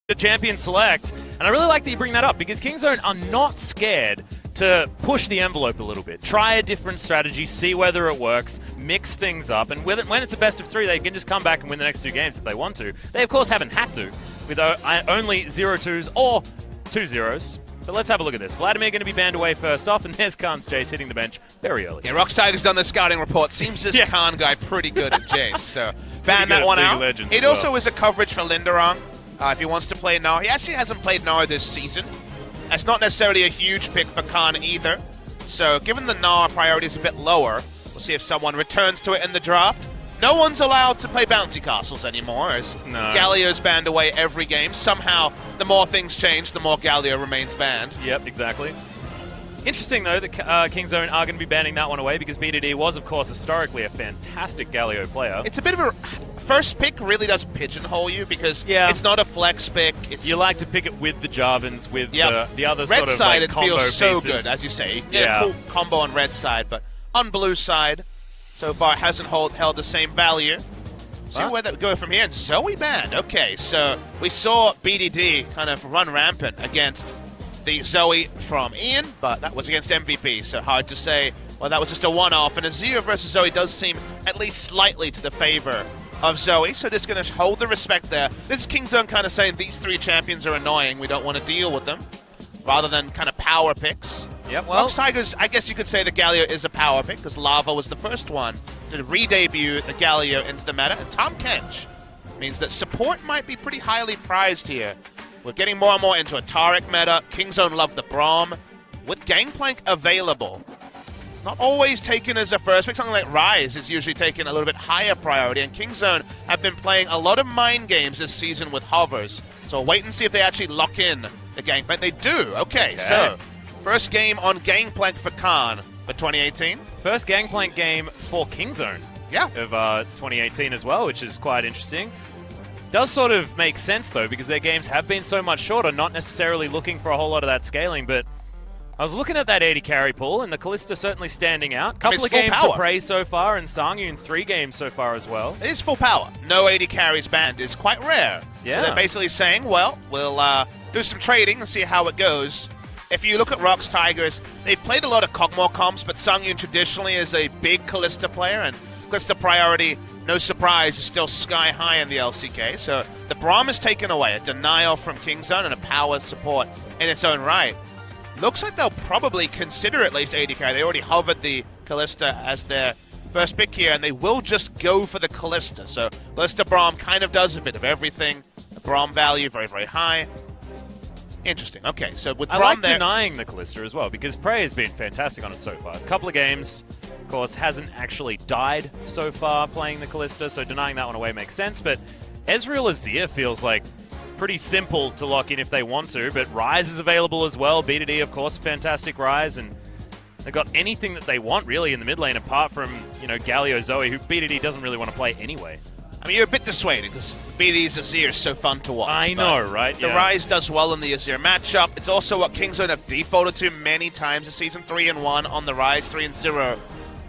the champion select, and I really like that you bring that up because Kingzone are not scared to push the envelope a little bit. Try a different strategy, see whether it works, mix things up, and when it's a best of 3, they can just come back and win the next 2 games if they want to. They, of course, haven't had to, with only 0-2s or 2-0s. But let's have a look at this. Vladimir going to be banned away first off, and there's Khan's Jace hitting the bench very early. Yeah, ROX Tiger's done the scouting report. Seems this Khan guy pretty good at Jace, so ban that one out. It also is a coverage for Linderong. If he wants to play Gnar. He actually hasn't played Gnar this season. That's not necessarily a huge pick for Khan either. So given the Gnar priority is a bit lower, we'll see if someone returns to it in the draft. No one's allowed to play bouncy castles anymore, as Galio's banned away every game. Somehow, the more things change, the more Galio remains banned. Yep, exactly. Interesting, though, that Kingzone are going to be banning that one away because BDD was, of course, historically a fantastic Galio player. It's a bit of a... First pick really does pigeonhole you because it's not a flex pick. You like to pick it with the Jarvans, with the other red sort of side, like, combo it feels so pieces. good, as you say. You get a cool combo on red side, but on blue side, so far it hasn't held the same value. See where that go from here. And Zoe banned. Okay, so we saw BDD kind of run rampant against the Zoe from Ian, but that was against MVP, so hard to say. Well, that was just a one-off, and Azir versus Zoe does seem at least slightly to the favor of Zoe, so just going to hold the respect there. This is Kingzone kind of saying these 3 champions are annoying, we don't want to deal with them, rather than kind of power picks. Yep, well, ROX Tigers, I guess you could say the Galio is a power pick, because Lava was the first one to re-debut the Galio into the meta, and Tom Kench means that support might be pretty highly prized here. We're getting more and more into a Taric meta. Kingzone love the Braum, with Gangplank available. Not always taken as a first pick. Something like Ryze is usually taken a little bit higher priority, and Kingzone have been playing a lot of mind games this season with hovers. So we'll wait and see if they actually lock in the Gangplank. They do. Okay, so first game on Gangplank for Khan for 2018. First Gangplank game for Kingzone of 2018 as well, which is quite interesting. Does sort of make sense, though, because their games have been so much shorter, not necessarily looking for a whole lot of that scaling, but I was looking at that 80 carry pool, and the Kalista certainly standing out. Couple of games for Prey so far, and Sangyun 3 games so far as well. It is full power. No 80 carries banned is quite rare. Yeah. So they're basically saying, well, we'll do some trading and see how it goes. If you look at ROX Tigers, they've played a lot of Kog'Maw comps, but Sangyun traditionally is a big Kalista player, and Kalista priority, no surprise, is still sky high in the LCK. So the Braum is taken away, a denial from Kingzone and a power support in its own right. Looks like they'll probably consider at least 80 carry. They already hovered the Kalista as their first pick here, and they will just go for the Kalista. So Kalista Braum kind of does a bit of everything. The Braum value very, very high. Interesting. Okay, so with Braum I like denying the Kalista as well, because Prey has been fantastic on it so far. A couple of games, of course, hasn't actually died so far playing the Kalista, so denying that one away makes sense. But Ezreal Azir feels like pretty simple to lock in if they want to, but Ryze is available as well. BDD, of course, fantastic Ryze, and they've got anything that they want, really, in the mid lane, apart from, you know, Galio Zoe, who BDD doesn't really want to play anyway. I mean, you're a bit dissuaded, because BDD's Azir is so fun to watch. I know, right? The Ryze does well in the Azir matchup. It's also what Kingzone have defaulted to many times this season, 3-1 on the Ryze, 3-0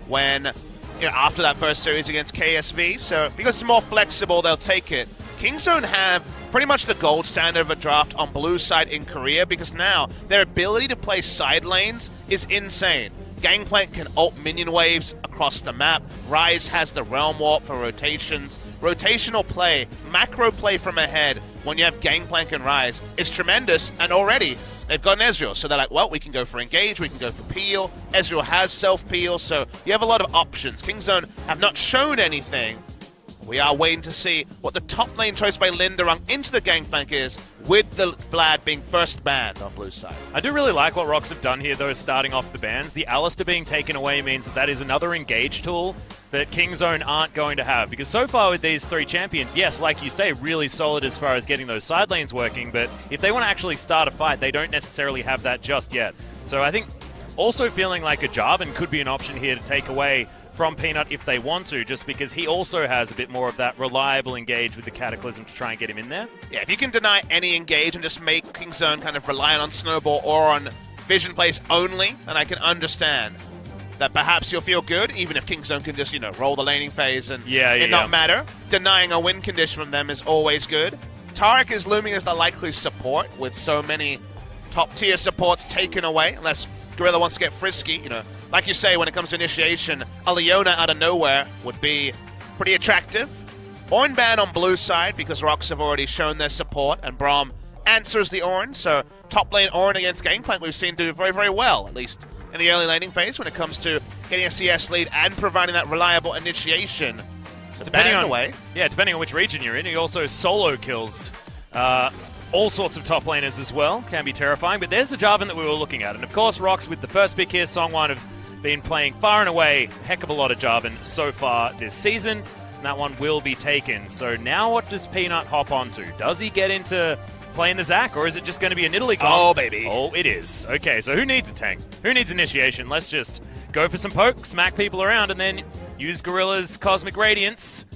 when, you know, after that first series against KSV. So because it's more flexible, they'll take it. Kingzone have pretty much the gold standard of a draft on blue side in Korea, because now their ability to play side lanes is insane. Gangplank can ult minion waves across the map. Ryze has the Realm Warp for rotations. Rotational play, macro play from ahead when you have Gangplank and Ryze is tremendous, and already they've got an Ezreal, so they're like, well, we can go for engage, we can go for peel. Ezreal has self-peel, so you have a lot of options. Kingzone have not shown anything. We are waiting to see what the top lane choice by Linderong into the Gangplank is, with the Vlad being first banned on blue side. I do really like what ROX have done here, though, starting off the bans. The Alistar being taken away means that that is another engage tool that Kingzone aren't going to have. Because so far with these 3 champions, yes, like you say, really solid as far as getting those side lanes working, but if they want to actually start a fight, they don't necessarily have that just yet. So I think also feeling like a Jarvan could be an option here to take away from Peanut if they want to, just because he also has a bit more of that reliable engage with the Cataclysm to try and get him in there. Yeah, if you can deny any engage and just make Kingzone kind of reliant on Snowball or on Vision Plays only, then I can understand that perhaps you'll feel good, even if Kingzone can just, you know, roll the laning phase and it not matter. Denying a win condition from them is always good. Taric is looming as the likely support with so many top-tier supports taken away, unless Gorilla wants to get frisky. You know, like you say, when it comes to initiation, a Leona out of nowhere would be pretty attractive. Ornn ban on blue side because ROX have already shown their support, and Braum answers the Ornn. So top lane Ornn against Gangplank we've seen do very, very well, at least in the early laning phase when it comes to getting a CS lead and providing that reliable initiation. So depending on which region you're in, he also solo kills all sorts of top laners as well. Can be terrifying, but there's the Jarvan that we were looking at. And of course, ROX with the first pick here, Song1, have been playing far and away a heck of a lot of Jarvan so far this season. And that one will be taken. So now what does Peanut hop onto? Does he get into playing the Zac, or is it just going to be a Nidalee comp? Oh, baby. Oh, it is. Okay, so who needs a tank? Who needs initiation? Let's just go for some poke, smack people around, and then use Gorilla's Cosmic Radiance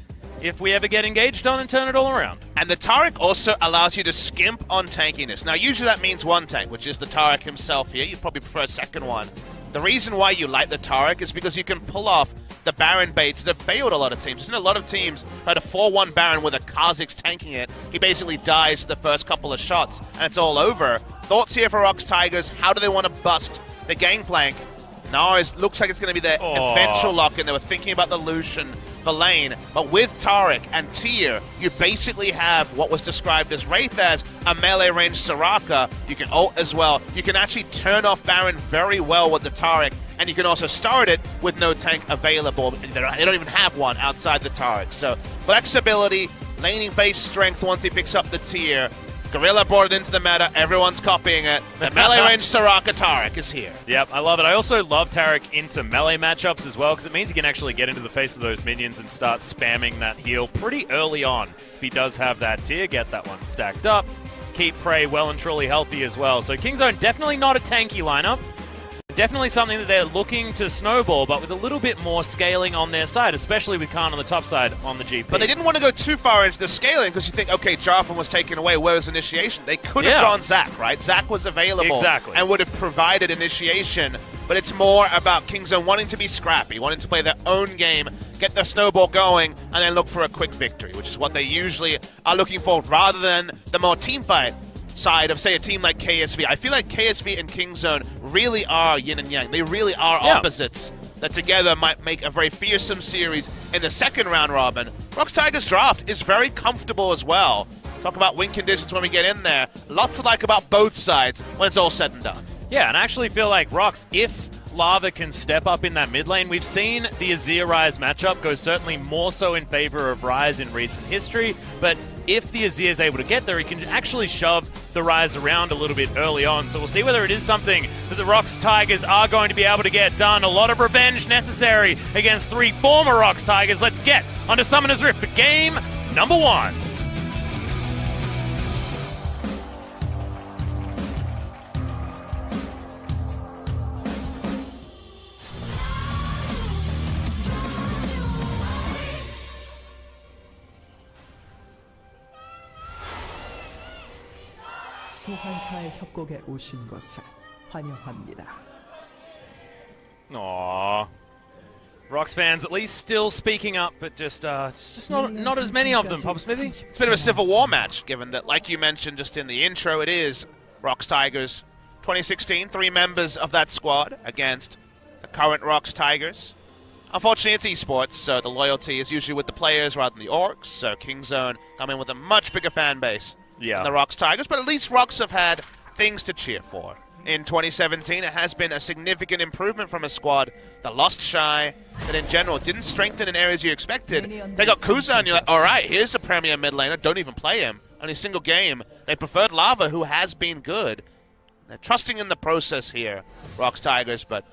if we ever get engaged on and turn it all around. And the Taric also allows you to skimp on tankiness. Now, usually that means one tank, which is the Taric himself here. You'd probably prefer a second one. The reason why you like the Taric is because you can pull off the Baron baits that have failed a lot of teams. Isn't a lot of teams tried a 4-1 Baron with a Kha'Zix tanking it. He basically dies the first couple of shots, and it's all over. Thoughts here for ROX Tigers. How do they want to bust the Gangplank? Nars looks like it's going to be their eventual lock-in. They were thinking about the Lucian for lane, but with Taric and Tyr, you basically have what was described as Wraith as a melee range Soraka. You can ult as well. You can actually turn off Baron very well with the Taric, and you can also start it with no tank available. They don't even have one outside the Taric. So flexibility, laning phase strength once he picks up the Tyr. Gorilla brought it into the meta. Everyone's copying it. The melee range Soraka Taric is here. Yep, I love it. I also love Taric into melee matchups as well, because it means he can actually get into the face of those minions and start spamming that heal pretty early on. If he does have that Tyr, get that one stacked up. Keep Prey well and truly healthy as well. So Kingzone, definitely not a tanky lineup. Definitely something that they're looking to snowball, but with a little bit more scaling on their side, especially with Khan on the top side on the GP. But they didn't want to go too far into the scaling because you think, okay, Jarvan was taken away. Where was initiation? They could have gone Zac, right? Zac was available and would have provided initiation. But it's more about Kingzone wanting to be scrappy, wanting to play their own game, get the snowball going, and then look for a quick victory, which is what they usually are looking for rather than the more teamfight side of, say, a team like KSV. I feel like KSV and Kingzone really are yin and yang. They really are opposites that together might make a very fearsome series in the second round robin. ROX Tigers draft is very comfortable as well. Talk about win conditions when we get in there. Lots to like about both sides when it's all said and done. Yeah, and I actually feel like ROX, if Lava can step up in that mid lane, we've seen the Azir Ryze matchup go certainly more so in favor of Ryze in recent history, but if the Azir is able to get there, he can actually shove the Ryze around a little bit early on. So we'll see whether it is something that the ROX Tigers are going to be able to get done. A lot of revenge necessary against 3 former ROX Tigers. Let's get onto Summoner's Rift for game number 1. 소환사의 협곡에 오신 것을 환영합니다. Aww. ROX fans at least still speaking up, but just not as many of them, Pop Smithy. It's a bit of a civil war match, given that, like you mentioned just in the intro, it is ROX Tigers 2016, 3 members of that squad against the current ROX Tigers. Unfortunately, it's esports, so the loyalty is usually with the players rather than the orcs, so Kingzone come in with a much bigger fan base than the ROX Tigers, but at least ROX have had things to cheer for. In 2017, it has been a significant improvement from a squad that lost Shy, that in general didn't strengthen in areas you expected. They got Kuza, and you're like, all right, here's a premier mid laner, don't even play him. Only a single game. They preferred Lava, who has been good. They're trusting in the process here, ROX Tigers, but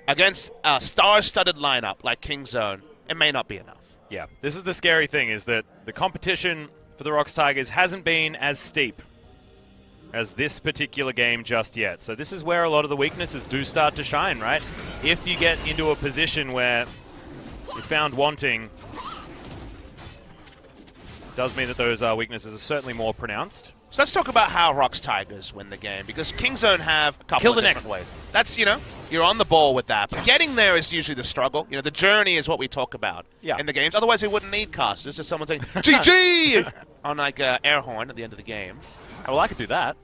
against a star-studded lineup like Kingzone, it may not be enough. Yeah, this is the scary thing, is that the competition for the ROX Tigers hasn't been as steep as this particular game just yet. So this is where a lot of the weaknesses do start to shine, right? If you get into a position where you're found wanting, does mean that those weaknesses are certainly more pronounced. So let's talk about how ROX Tigers win the game, because Kingzone have a couple of different ways. That's, you know, you're on the ball with that. But getting there is usually the struggle. You know, the journey is what we talk about in the games. Otherwise, they wouldn't need casters. It's just someone saying GG on like an air horn at the end of the game. Oh, well, I could do that.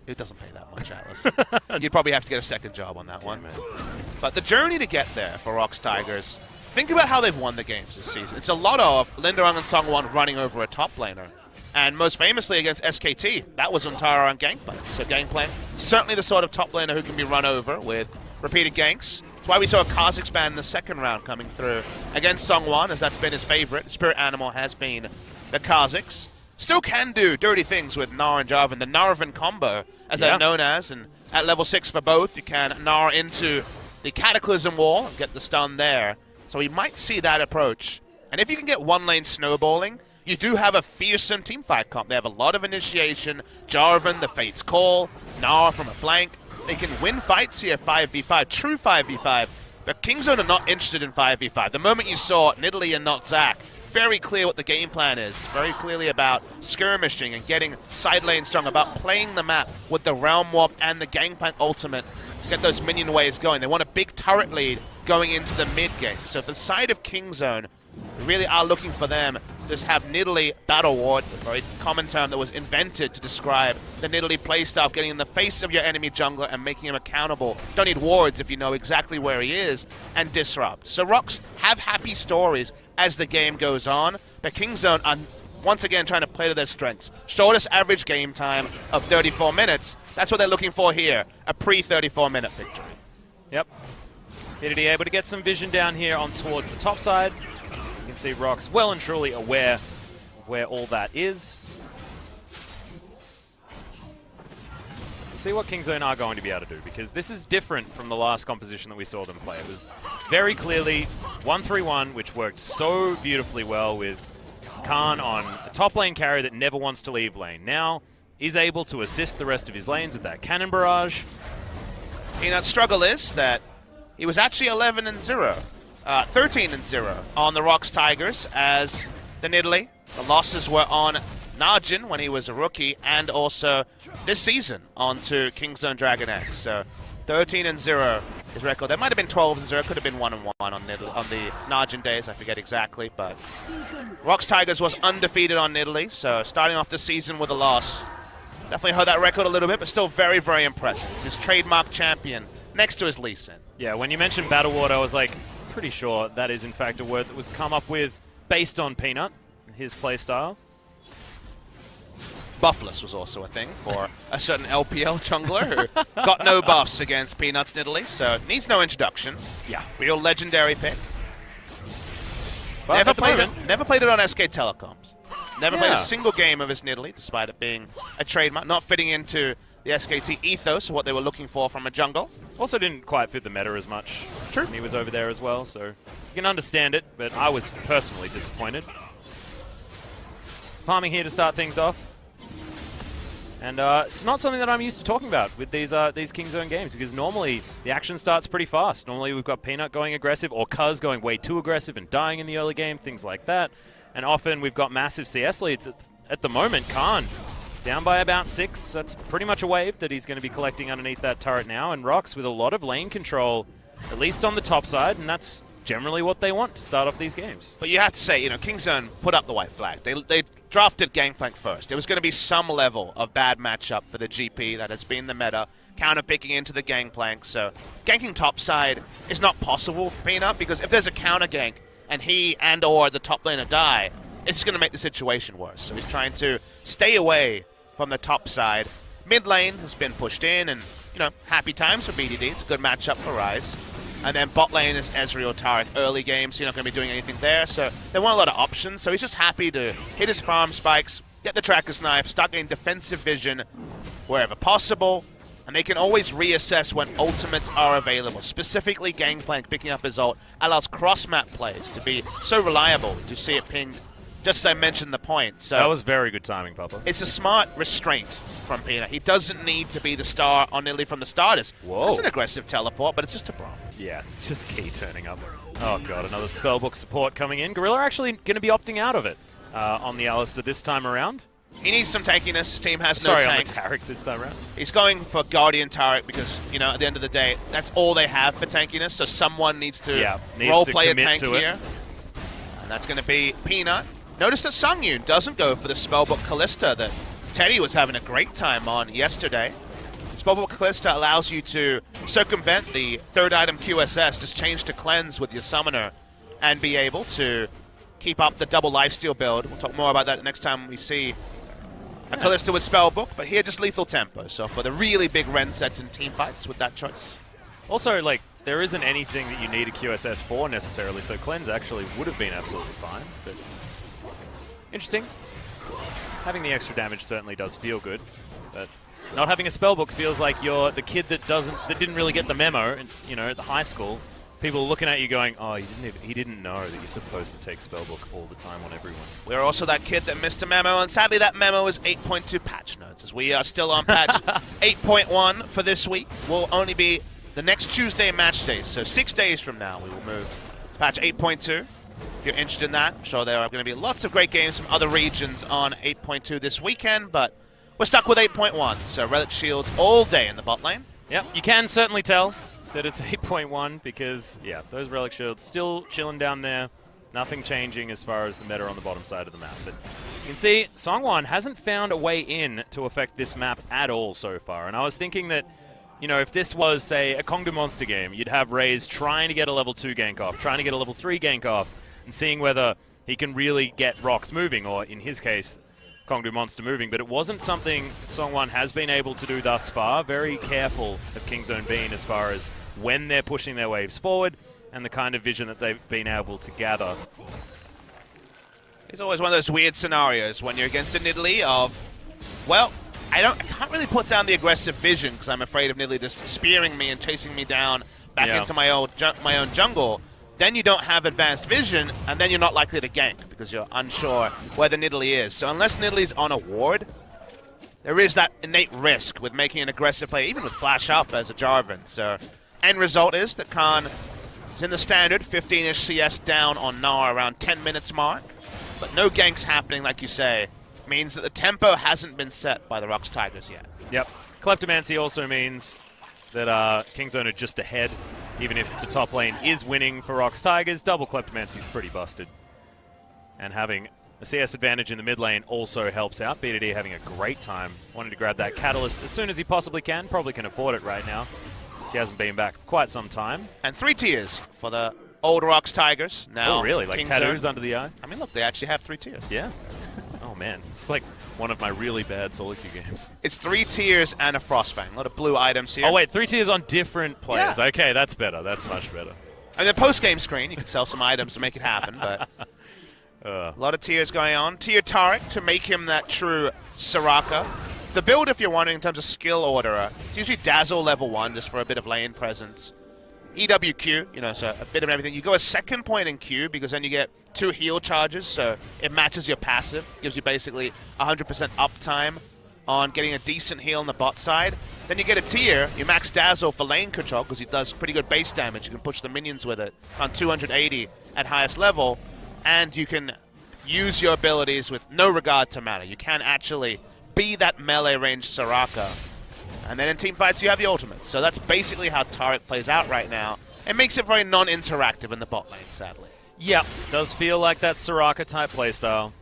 It doesn't pay that much, Atlas. You'd probably have to get a second job on that one. But the journey to get there for ROX Tigers, think about how they've won the games this season. It's a lot of Linderung and Sungwon running over a top laner. And most famously against SKT, that was Untara on Gangplank. So Gangplank, certainly the sort of top laner who can be run over with repeated ganks. That's why we saw a Kha'Zix ban in the second round coming through against Sungwon, as that's been his favorite. Spirit animal has been the Kha'Zix. Still can do dirty things with Gnar and Jarvan. The Narvan combo, as they're known as, and at level 6 for both, you can Gnar into the Cataclysm wall and get the stun there. So we might see that approach. And if you can get one lane snowballing, you do have a fearsome teamfight comp. They have a lot of initiation. Jarvan, the Fate's Call, Gnar from a flank. They can win fights here 5v5, true 5v5. But Kingzone are not interested in 5v5. The moment you saw Nidalee and not Zac, very clear what the game plan is. It's very clearly about skirmishing and getting side lane strong, about playing the map with the Realm Warp and the Gangplank ultimate to get those minion waves going. They want a big turret lead going into the mid game. So for the side of Kingzone, we really are looking for them to just have Nidalee Battle Ward, a very common term that was invented to describe the Nidalee playstyle, getting in the face of your enemy jungler and making him accountable. Don't need wards if you know exactly where he is, and disrupt. So ROX have happy stories as the game goes on, but Kingzone are once again trying to play to their strengths. Shortest average game time of 34 minutes. That's what they're looking for here, a pre-34-minute victory. Yep. Hidity able to get some vision down here on towards the top side. You can see ROX well and truly aware of where all that is. See what Kingzone are going to be able to do, because this is different from the last composition that we saw them play. It was very clearly 1-3-1, which worked so beautifully well with Khan on a top lane carry that never wants to leave lane. Now is able to assist the rest of his lanes with that cannon barrage. Peanut's struggle is that he was actually 11-0. 13-0 on the ROX Tigers as the Nidalee. The losses were on Najin when he was a rookie, and also this season onto Kingzone DragonX. So 13-0 his record. There might have been 12-0, could have been 1-1 on the Najin days, I forget exactly, but ROX Tigers was undefeated on Nidalee, so starting off the season with a loss. Definitely hurt that record a little bit, but still very, very impressive. It's his trademark champion next to his Lee Sin. Yeah, when you mentioned Battle Ward, I was like, pretty sure that is in fact a word that was come up with based on Peanut, his playstyle. Buffless was also a thing for a certain LPL jungler who got no buffs against Peanut's Nidalee, so needs no introduction. Yeah. Real legendary pick. But Never played it on SK Telecoms. Never played a single game of his Nidalee, despite it being a trademark, not fitting into the SKT ethos, what they were looking for from a jungle. Also didn't quite fit the meta as much. True. When he was over there as well, so you can understand it, but I was personally disappointed. It's farming here to start things off. And it's not something that I'm used to talking about with these Kingzone games, because normally the action starts pretty fast. Normally we've got Peanut going aggressive, or Cuz going way too aggressive and dying in the early game, things like that. And often we've got massive CS leads. At the moment, Khan down by about 6. That's pretty much a wave that he's going to be collecting underneath that turret now. And ROX with a lot of lane control, at least on the top side, and that's generally what they want to start off these games. But you have to say, you know, Kingzone put up the white flag. They drafted Gangplank first. There was going to be some level of bad matchup for the GP that has been the meta, counter-picking into the Gangplank. So ganking topside is not possible for Peanut, because if there's a counter gank and he and or the top laner die, it's going to make the situation worse. So he's trying to stay away from the top side. Mid lane has been pushed in, and, you know, happy times for BDD. It's a good matchup for Ryze. And then bot lane is Ezreal Taric early game, so you're not going to be doing anything there. So they want a lot of options, so he's just happy to hit his farm spikes, get the Tracker's Knife, start getting defensive vision wherever possible. And they can always reassess when ultimates are available. Specifically, Gangplank picking up his ult allows cross-map plays to be so reliable to see it pinged, just as I mentioned the point. So that was very good timing, Papa. It's a smart restraint from Peanut. He doesn't need to be the star on Nidalee from the starters. Whoa. It's an aggressive teleport, but it's just a Braum. Yeah, it's just Key turning up. Oh god, another Spellbook support coming in. Gorilla actually going to be opting out of it on the Alistar this time around. He needs some tankiness. His team has Sorry, no on tank. the Taric this time around. He's going for Guardian Taric because, you know, at the end of the day, that's all they have for tankiness. So someone needs to role-play a tank here. And that's going to be Peanut. Notice that Sungyun doesn't go for the Spellbook Callista that Teddy was having a great time on yesterday. Spellbook Callista allows you to circumvent the third item QSS, just change to Cleanse with your Summoner, and be able to keep up the double lifesteal build. We'll talk more about that next time we see a Callista with Spellbook, but here just lethal tempo. So for the really big Ren sets and team fights with that choice. Also, like, there isn't anything that you need a QSS for necessarily, so Cleanse actually would have been absolutely fine. But interesting. Having the extra damage certainly does feel good, but not having a Spellbook feels like you're the kid that didn't really get the memo, and, you know, at the high school. People are looking at you going, oh, he didn't know that you're supposed to take Spellbook all the time on everyone. We're also that kid that missed a memo, and sadly that memo is 8.2 patch notes, as we are still on patch 8.1 for this week. Will only be the next Tuesday match day, so 6 days from now we will move to patch 8.2. If you're interested in that, I'm sure there are going to be lots of great games from other regions on 8.2 this weekend, but we're stuck with 8.1, so Relic Shields all day in the bot lane. Yep, you can certainly tell that it's 8.1 because, yeah, those Relic Shields still chilling down there. Nothing changing as far as the meta on the bottom side of the map. But you can see Songwon hasn't found a way in to affect this map at all so far. And I was thinking that, you know, if this was, say, a Kongdu Monster game, you'd have Raze trying to get a level 2 gank off, trying to get a level 3 gank off, and seeing whether he can really get ROX moving, or in his case, Kongdu Monster moving, but it wasn't something Songwon has been able to do thus far. Very careful of Kingzone being as far as when they're pushing their waves forward and the kind of vision that they've been able to gather. It's always one of those weird scenarios when you're against a Nidalee of, well, I can't really put down the aggressive vision because I'm afraid of Nidalee just spearing me and chasing me down back into my own jungle. Then you don't have advanced vision, and then you're not likely to gank because you're unsure where the Nidalee is. So unless Nidalee's on a ward, there is that innate risk with making an aggressive play, even with Flash Up as a Jarvan. So end result is that Khan is in the standard 15-ish CS down on Gnar around 10 minutes mark, but no ganks happening, like you say, means that the tempo hasn't been set by the ROX Tigers yet. Yep. Kleptomancy also means that Kingzone are just ahead. Even if the top lane is winning for ROX Tigers, double Kleptomancy is pretty busted. And having a CS advantage in the mid lane also helps out. BDD having a great time, wanting to grab that Catalyst as soon as he possibly can. Probably can afford it right now. He hasn't been back for quite some time. And 3 tiers for the old ROX Tigers. Now, oh, really? Like Kingzone. tattoos under the eye? I mean, look, they actually have 3 tiers. Yeah. Oh, man. It's like one of my really bad solo queue games. It's 3 tiers and a Frostfang. A lot of blue items here. Oh, wait. 3 tiers on different players. Yeah. Okay, that's better. That's much better. I mean, the post-game screen, you can sell some items to make it happen, but a lot of tiers going on. Tier Taric to make him that true Soraka. The build, if you're wondering, in terms of skill order, it's usually Dazzle level 1 just for a bit of lane presence. EWQ, you know, so a bit of everything. You go a second point in Q because then you get 2 heal charges, so it matches your passive. Gives you basically 100% uptime on getting a decent heal on the bot side. Then you get a tier, you max Dazzle for lane control because he does pretty good base damage. You can push the minions with it on 280 at highest level, and you can use your abilities with no regard to mana. You can actually be that melee range Soraka. And then in team fights, you have the ultimate. So that's basically how Taric plays out right now. It makes it very non-interactive in the bot lane, sadly. Yep, does feel like that Soraka-type playstyle.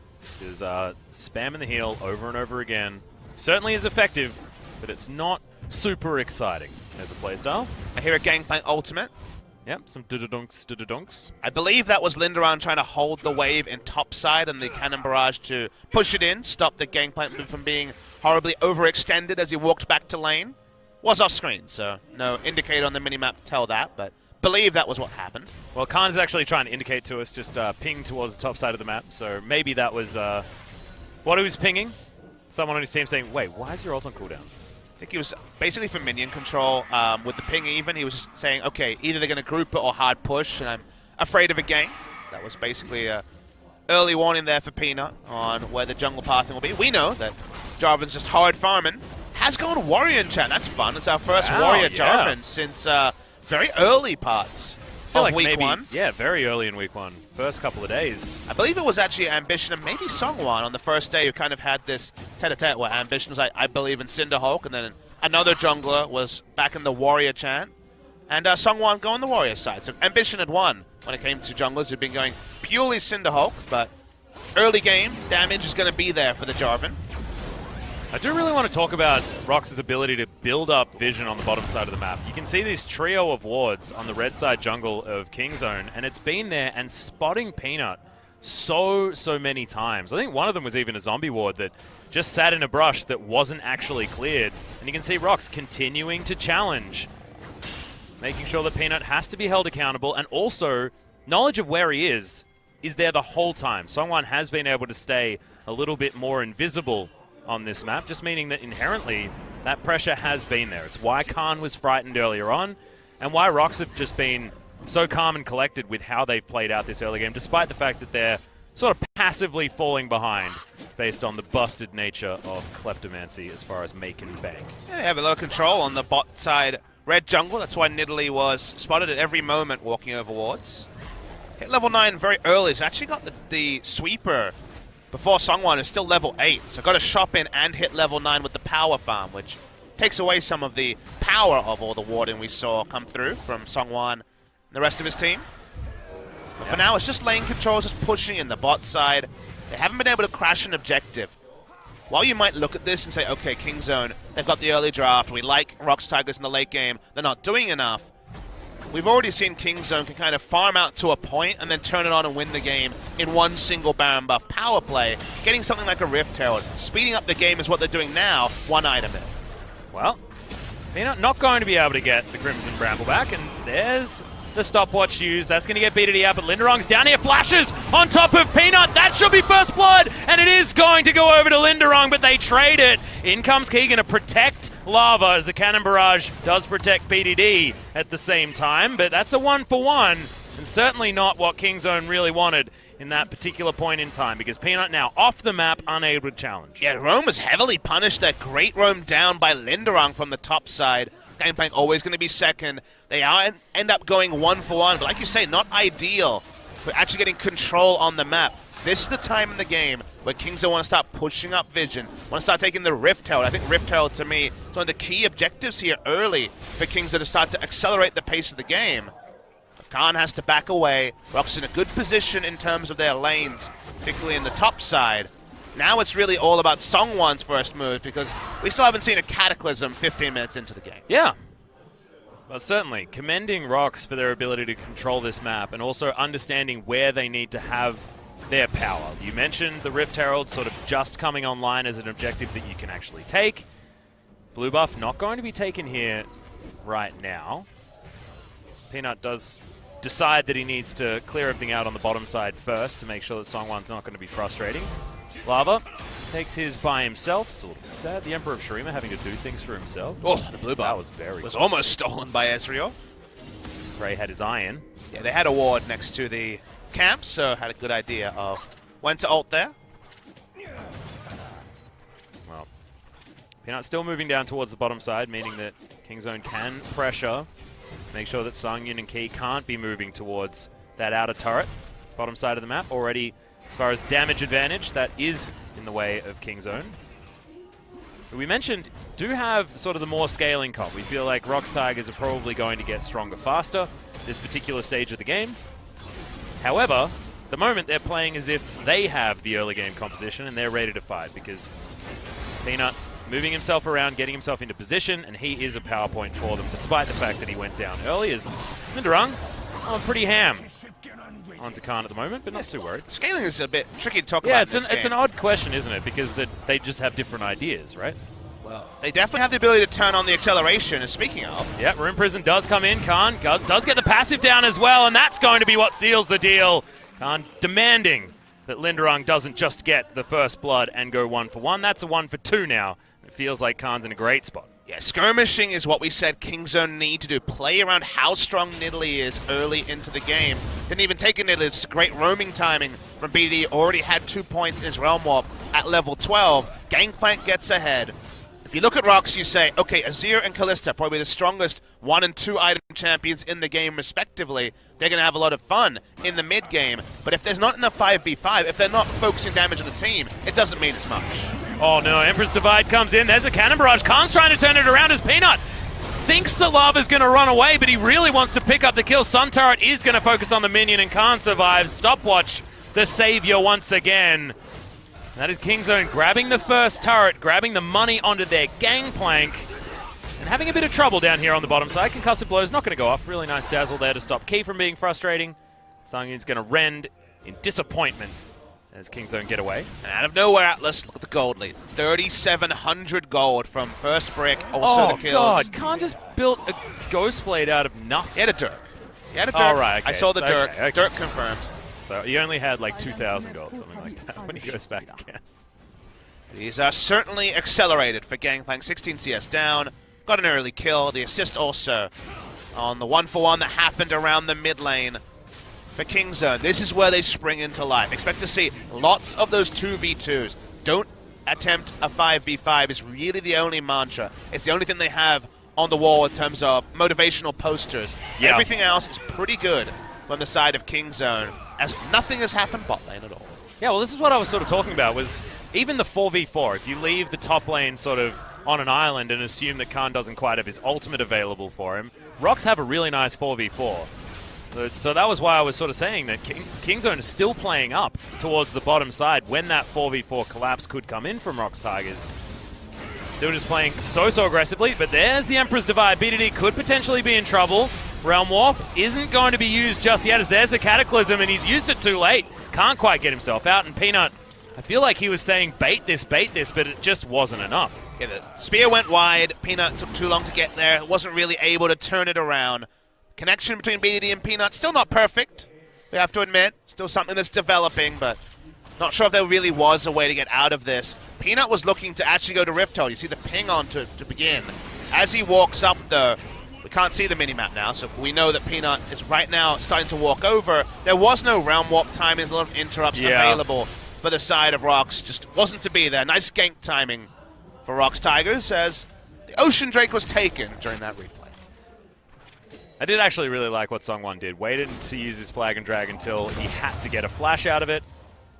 Is spamming the heal over and over again. Certainly is effective, but it's not super exciting as a playstyle. I hear a Gangplank ultimate. Yep, some do-do-dunks. I believe that was Lindaran trying to hold the wave in topside and the Cannon Barrage to push it in, stop the Gangplank from being horribly overextended as he walked back to lane. Was off screen, so no indicator on the minimap to tell that, but believe that was what happened. Well, Khan is actually trying to indicate to us, just ping towards the top side of the map, so maybe that was what he was pinging. Someone on his team saying, wait, why is your ult on cooldown? I think he was basically for minion control with the ping even. He was just saying, okay, either they're going to group it or hard push, and I'm afraid of a gank. That was basically a early warning there for Peanut on where the jungle pathing will be. We know that Jarvan's just hard farming. Has gone Warrior in chat. That's fun. It's our first Warrior Jarvan since very early parts feel like week maybe, one. Yeah, very early in week one. First couple of days. I believe it was actually Ambition and maybe Songwon on the first day who kind of had this tete-a-tete where Ambition was like, I believe in Cinderhulk, and then another jungler was back in the Warrior chant, and Songwon going the Warrior side. So Ambition had won when it came to junglers who've been going purely Cinderhulk, but early game damage is going to be there for the Jarvan. I do really want to talk about ROX's ability to build up vision on the bottom side of the map. You can see this trio of wards on the red side jungle of Kingzone, and it's been there and spotting Peanut so many times. I think one of them was even a zombie ward that just sat in a brush that wasn't actually cleared. And you can see ROX continuing to challenge, making sure that Peanut has to be held accountable, and also knowledge of where he is there the whole time. Songwon has been able to stay a little bit more invisible on this map, just meaning that inherently that pressure has been there. It's why Khan was frightened earlier on, and why ROX have just been so calm and collected with how they've played out this early game, despite the fact that they're sort of passively falling behind based on the busted nature of Kleptomancy as far as make and bank. Yeah, they have a lot of control on the bot side red jungle. That's why Nidalee was spotted at every moment walking over wards. Hit level 9 very early. He's actually got the sweeper before Songwon is still level 8, so got to shop in and hit level 9 with the power farm, which takes away some of the power of all the warding we saw come through from Songwon and the rest of his team. But for now, it's just lane control, just pushing in the bot side. They haven't been able to crash an objective. While you might look at this and say, okay, Kingzone, they've got the early draft, we like ROX Tigers in the late game, they're not doing enough. We've already seen Kingzone can kind of farm out to a point and then turn it on and win the game in one single Baron buff power play. Getting something like a Rift Herald, speeding up the game is what they're doing now, one item in. Well, Peanut not going to be able to get the Crimson Bramble back, and there's the stopwatch used. That's going to get BDD out, but Linderong's down here, flashes on top of Peanut. That should be first blood, and it is going to go over to Linderong, but they trade it. In comes Keegan to protect Lava as the Cannon Barrage does protect BDD at the same time, but that's a 1-for-1, and certainly not what Kingzone really wanted in that particular point in time, because Peanut now off the map, unable to challenge. Yeah, Roam was heavily punished there. Great roam down by Linderong from the top side. Gangplank always going to be second. They end up going 1-for-1, but like you say, not ideal for actually getting control on the map. This is the time in the game where Kingzone want to start pushing up vision, want to start taking the Rift Herald. I think Rift Herald, to me, is one of the key objectives here early for Kingzone to start to accelerate the pace of the game. Khan has to back away. ROX is in a good position in terms of their lanes, particularly in the top side. Now it's really all about Songwon's first move, because we still haven't seen a Cataclysm 15 minutes into the game. Yeah. Well, certainly, commending ROX for their ability to control this map and also understanding where they need to have their power. You mentioned the Rift Herald sort of just coming online as an objective that you can actually take. Blue buff not going to be taken here right now. Peanut does decide that he needs to clear everything out on the bottom side first to make sure that Songwon's not going to be frustrating. Lava takes his by himself. It's a little bit sad. The Emperor of Shurima having to do things for himself. Oh, the blue buff that was very was close. almost stolen by Ezreal. Ray had his iron. Yeah, they had a ward next to the camp, so had a good idea of when to ult there. Well, Peanut still moving down towards the bottom side, meaning that Kingzone can pressure, make sure that Songyun and Ki can't be moving towards that outer turret, bottom side of the map. Already, as far as damage advantage, that is in the way of Kingzone. But we mentioned, do have sort of the more scaling comp. We feel like ROX Tigers are probably going to get stronger faster this particular stage of the game. However, at the moment they're playing as if they have the early game composition and they're ready to fight, because Peanut moving himself around, getting himself into position, and he is a power point for them, despite the fact that he went down early. As Linderung on pretty ham onto Khan at the moment, but not too worried. Scaling is a bit tricky to talk about. Yeah, it's an odd question, isn't it? Because they just have different ideas, right? Well, they definitely have the ability to turn on the acceleration, and speaking of... Yeah, Rune Prison does come in. Khan does get the passive down as well, and that's going to be what seals the deal. Khan demanding that Linderung doesn't just get the first blood and go 1-for-1. That's a 1-for-2 now. It feels like Khan's in a great spot. Yeah, skirmishing is what we said Kingzone need to do. Play around how strong Nidalee is early into the game. Didn't even take a Nidalee. It's great roaming timing from BD. Already had 2 points in his Realm Warp at level 12. Gangplank gets ahead. if you look at ROX, you say, okay, Azir and Kalista, probably the strongest 1 and 2 item champions in the game respectively. They're going to have a lot of fun in the mid game. But if there's not enough 5v5, if they're not focusing damage on the team, it doesn't mean as much. Oh no, Emperor's Divide comes in. There's a cannon barrage. Khan's trying to turn it around as Peanut thinks the Lava's going to run away, but he really wants to pick up the kill. Sun Turret is going to focus on the minion, and Khan survives. Stopwatch, the savior once again. That is Kingzone grabbing the first turret, grabbing the money onto their gangplank, and having a bit of trouble down here on the bottom side. Concussive Blow's not going to go off. Really nice dazzle there to stop Key from being frustrating. Sangyun's going to rend in disappointment as Kingzone get away. And out of nowhere, Atlas, look at the gold lead. 3,700 gold from first brick, also the kills. Oh god, Khan just built a Ghost Blade out of nothing. He had a Dirk. He had a Dirk. Oh, right, okay. I saw the Dirk. Okay. Dirk confirmed. So he only had like 2,000 gold, something like that, when he goes back again. These are certainly accelerated for Gangplank. 16 CS down. Got an early kill. The assist also on the 1-for-1 that happened around the mid lane for Kingzone. This is where they spring into life. Expect to see lots of those 2v2s. Don't attempt a 5v5 is really the only mantra. It's the only thing they have on the wall in terms of motivational posters. Yeah. Everything else is pretty good from the side of Kingzone, as nothing has happened bot lane at all. Yeah, well, this is what I was sort of talking about, was even the 4v4, if you leave the top lane sort of on an island and assume that Khan doesn't quite have his ultimate available for him, ROX have a really nice 4v4. So that was why I was sort of saying that Kingzone is still playing up towards the bottom side when that 4v4 collapse could come in from ROX Tigers. Still just playing so aggressively, but there's the Emperor's Divide. BDD could potentially be in trouble. Realm Warp isn't going to be used just yet, as there's a Cataclysm, and he's used it too late. Can't quite get himself out, and Peanut, I feel like he was saying bait this, but it just wasn't enough. Yeah, the spear went wide. Peanut took too long to get there. Wasn't really able to turn it around. Connection between BDD and Peanut, still not perfect, we have to admit. Still something that's developing, but not sure if there really was a way to get out of this. Peanut was looking to actually go to Rift Hold. You see the ping on to begin. As he walks up, though, we can't see the minimap now, so we know that Peanut is right now starting to walk over. There was no Realm Warp timing. There's a lot of interrupts available for the side of ROX. Just wasn't to be there. Nice gank timing for ROX Tigers, as the Ocean Drake was taken during that replay. I did actually really like what Songwon did. Waited to use his Flag and Drag until he had to get a flash out of it,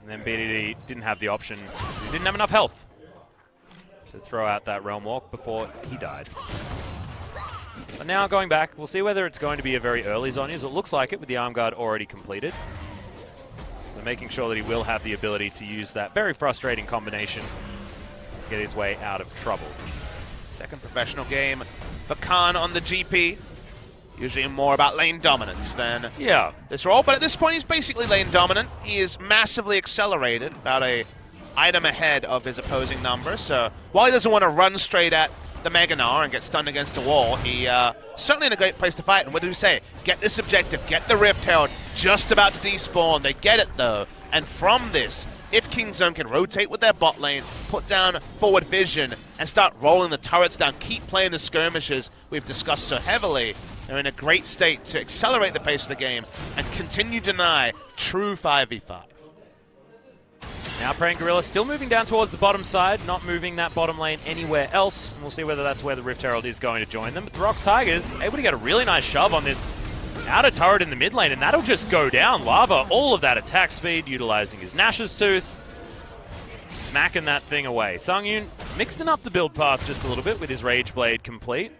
and then BDD didn't have the option. He didn't have enough health to throw out that Realm Walk before he died. But now going back, we'll see whether it's going to be a very early Zhonya's. It looks like it, with the Arm Guard already completed. So making sure that he will have the ability to use that very frustrating combination to get his way out of trouble. Second professional game for Khan on the GP. Usually more about lane dominance than this role, but at this point he's basically lane dominant. He is massively accelerated, about a item ahead of his opposing number, so while he doesn't want to run straight at the Mega Gnar and get stunned against a wall, he certainly in a great place to fight. And what do we say? Get this objective, get the Rift Herald, just about to despawn. They get it though, and from this, if Kingzone can rotate with their bot lane, put down forward vision, and start rolling the turrets down, keep playing the skirmishes we've discussed so heavily, they're in a great state to accelerate the pace of the game and continue to deny true 5v5. Now Praying Gorilla still moving down towards the bottom side, not moving that bottom lane anywhere else. And we'll see whether that's where the Rift Herald is going to join them. But the ROX Tigers able to get a really nice shove on this outer turret in the mid lane, and that'll just go down. Lava, all of that attack speed, utilizing his Nash's Tooth, smacking that thing away. Sangyun mixing up the build path just a little bit with his Rage Blade complete.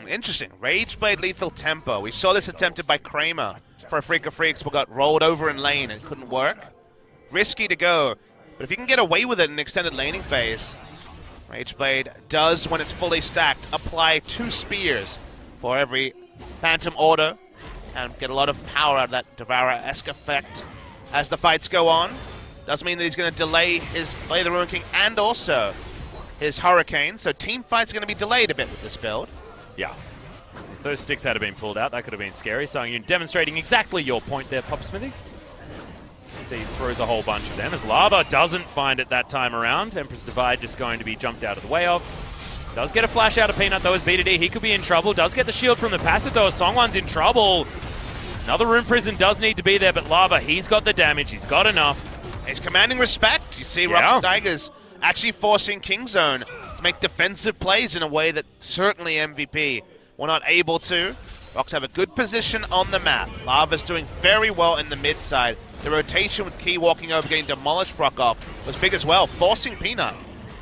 Interesting. Rage Blade lethal tempo. We saw this attempted by Kramer for a Freak of Freaks, but got rolled over in lane and it couldn't work. Risky to go, but if you can get away with it in an extended laning phase, Rage Blade does, when it's fully stacked, apply 2 spears for every Phantom Order and get a lot of power out of that Devourer-esque effect as the fights go on. Does mean that he's going to delay his Blade of the Ruin King and also his Hurricane, so team fights are going to be delayed a bit with this build. Yeah. If those sticks had been pulled out, that could have been scary. Sangyun demonstrating exactly your point there, Pop Smithy. See, he throws a whole bunch of them as Lava doesn't find it that time around. Empress Divide just going to be jumped out of the way of. Does get a flash out of Peanut though as BDD. He could be in trouble. Does get the shield from the passive though as Songwon's in trouble. Another Rune Prison does need to be there, but Lava, he's got the damage. He's got enough. He's commanding respect. You see ROX Tigers actually forcing Kingzone to make defensive plays in a way that certainly MVP were not able to. ROX have a good position on the map. Lava's doing very well in the mid side. The rotation with Key walking over, getting demolished Brockhoff was big as well, forcing Peanut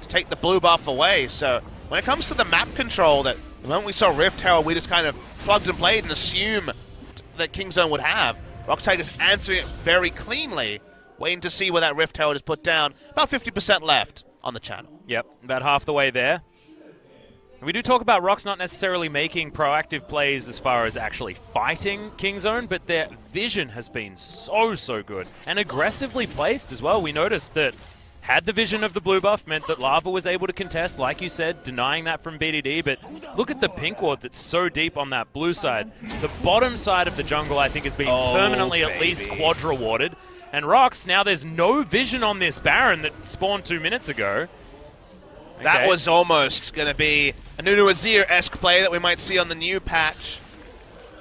to take the blue buff away. So when it comes to the map control, that the moment we saw Rift Herald, we just kind of plugged and played and assumed that Kingzone would have. ROX Tigers answering it very cleanly, waiting to see where that Rift Herald is put down. About 50% left on the channel. Yep, about half the way there. We do talk about ROX not necessarily making proactive plays as far as actually fighting Kingzone, but their vision has been so good. And aggressively placed as well. We noticed that had the vision of the blue buff meant that Lava was able to contest, like you said, denying that from BDD. But look at the pink ward that's so deep on that blue side. The bottom side of the jungle, I think, has been permanently at least quadra-warded. And ROX, now there's no vision on this Baron that spawned 2 minutes ago. Okay. That was almost going to be a Nunu Azir-esque play that we might see on the new patch.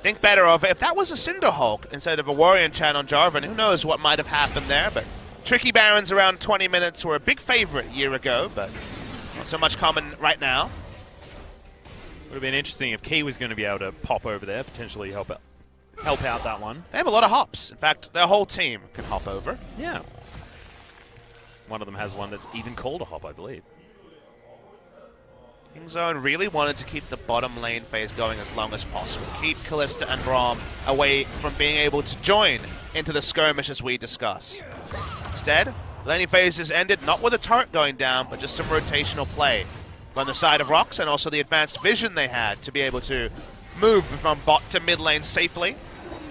Think better of it. If that was a Cinderhulk instead of a Warrior Enchant on Jarvan, who knows what might have happened there. But tricky Barons around 20 minutes were a big favorite a year ago, but not so much common right now. Would have been interesting if Key was going to be able to pop over there, potentially help out that one. They have a lot of hops. In fact, their whole team can hop over. Yeah. One of them has one that's even called a hop, I believe. Kingzone really wanted to keep the bottom lane phase going as long as possible. Keep Kalista and Braum away from being able to join into the skirmish as we discuss. Instead, the laning phase is ended not with a turret going down, but just some rotational play on the side of ROX, and also the advanced vision they had to be able to move from bot to mid lane safely.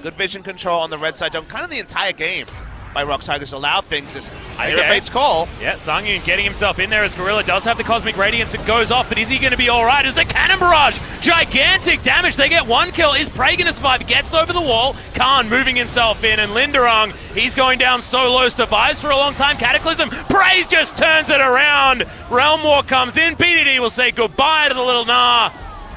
Good vision control on the red side, kind of the entire game by ROX Tigers allowed things as I hear Fate's call. Yeah, Sangyun getting himself in there as Gorilla does have the Cosmic Radiance. It goes off, but is he going to be all right? As the Cannon Barrage, gigantic damage. They get one kill. Is Prey going to survive? He gets over the wall. Khan moving himself in, and Linderung, he's going down so low, survives for a long time. Cataclysm, Prey just turns it around. Realm War comes in. BDD will say goodbye to the little Nah.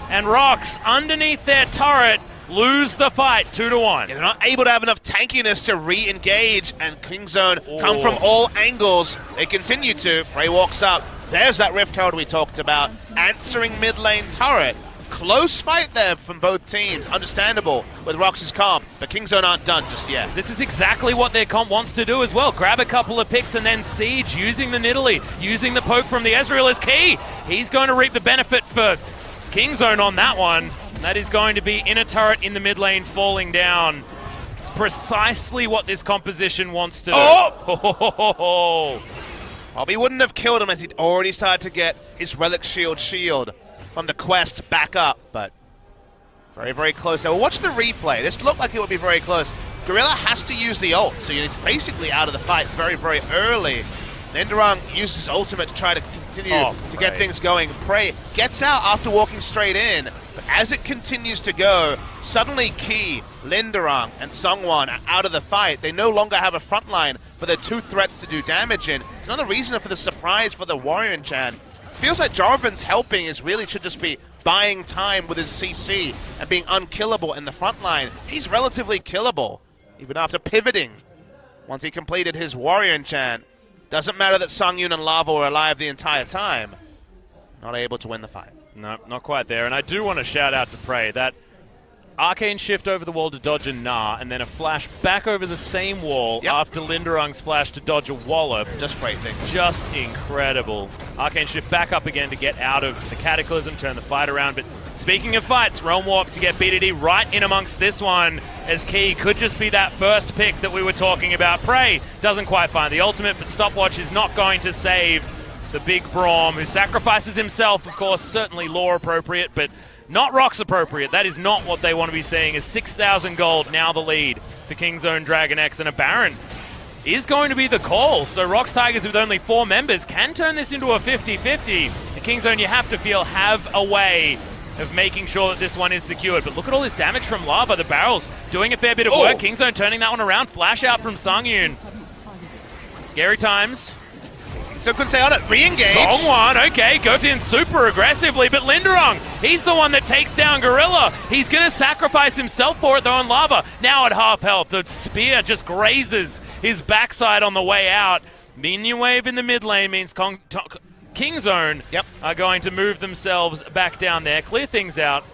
And ROX, underneath their turret, lose the fight 2-1. Yeah, they're not able to have enough tankiness to re-engage, and Kingzone come from all angles. They continue to. Prey walks up. There's that Rift Herald we talked about. Answering mid lane turret. Close fight there from both teams. Understandable with ROX's comp, but Kingzone aren't done just yet. This is exactly what their comp wants to do as well. Grab a couple of picks and then siege, using the Nidalee, using the poke from the Ezreal as Key. He's going to reap the benefit for Kingzone on that one. That is going to be inner turret in the mid lane falling down. It's precisely what this composition wants to do. Oh! Probably wouldn't have killed him as he'd already started to get his Relic shield from the quest back up, but very close. Now, watch the replay. This looked like it would be very close. Gorilla has to use the ult, so he's basically out of the fight very early. Linderung uses his ultimate to try to continue to get things going. Prey gets out after walking straight in, but as it continues to go, suddenly Key, Linderung, and Sungwon are out of the fight. They no longer have a front line for their two threats to do damage in. It's another reason for the surprise for the Warrior Enchant. Feels like Jarvan's helping really should just be buying time with his CC and being unkillable in the front line. He's relatively killable, even after pivoting once he completed his Warrior Enchant. Doesn't matter that Sangyun and Lava were alive the entire time. Not able to win the fight. No, not quite there. And I do want to shout out to Prey. That arcane shift over the wall to dodge a Nah, and then a flash back over the same wall after Linderung's flash to dodge a wallop. Just great things. Just incredible. Arcane shift back up again to get out of the Cataclysm, turn the fight around. But speaking of fights, Realm Warp to get BDD right in amongst this one, as Key could just be that first pick that we were talking about. Prey doesn't quite find the ultimate, but Stopwatch is not going to save the big Braum, who sacrifices himself, of course, certainly lore appropriate, but not ROX appropriate. That is not what they want to be seeing. Is 6,000 gold now the lead for Kingzone, DragonX, and a Baron is going to be the call. So ROX Tigers with only 4 members can turn this into a 50-50. The Kingzone, you have to feel, have a way of making sure that this one is secured. But look at all this damage from Lava. The barrels doing a fair bit of work. Kingzone turning that one around. Flash out from Sangyun. Scary times. So couldn't say on it. Re-engage. Songwon, okay, goes in super aggressively, but Linderung, he's the one that takes down Gorilla. He's going to sacrifice himself for it, though, on Lava. Now at half health, the spear just grazes his backside on the way out. Minion wave in the mid lane means Kingzone are going to move themselves back down there, clear things out,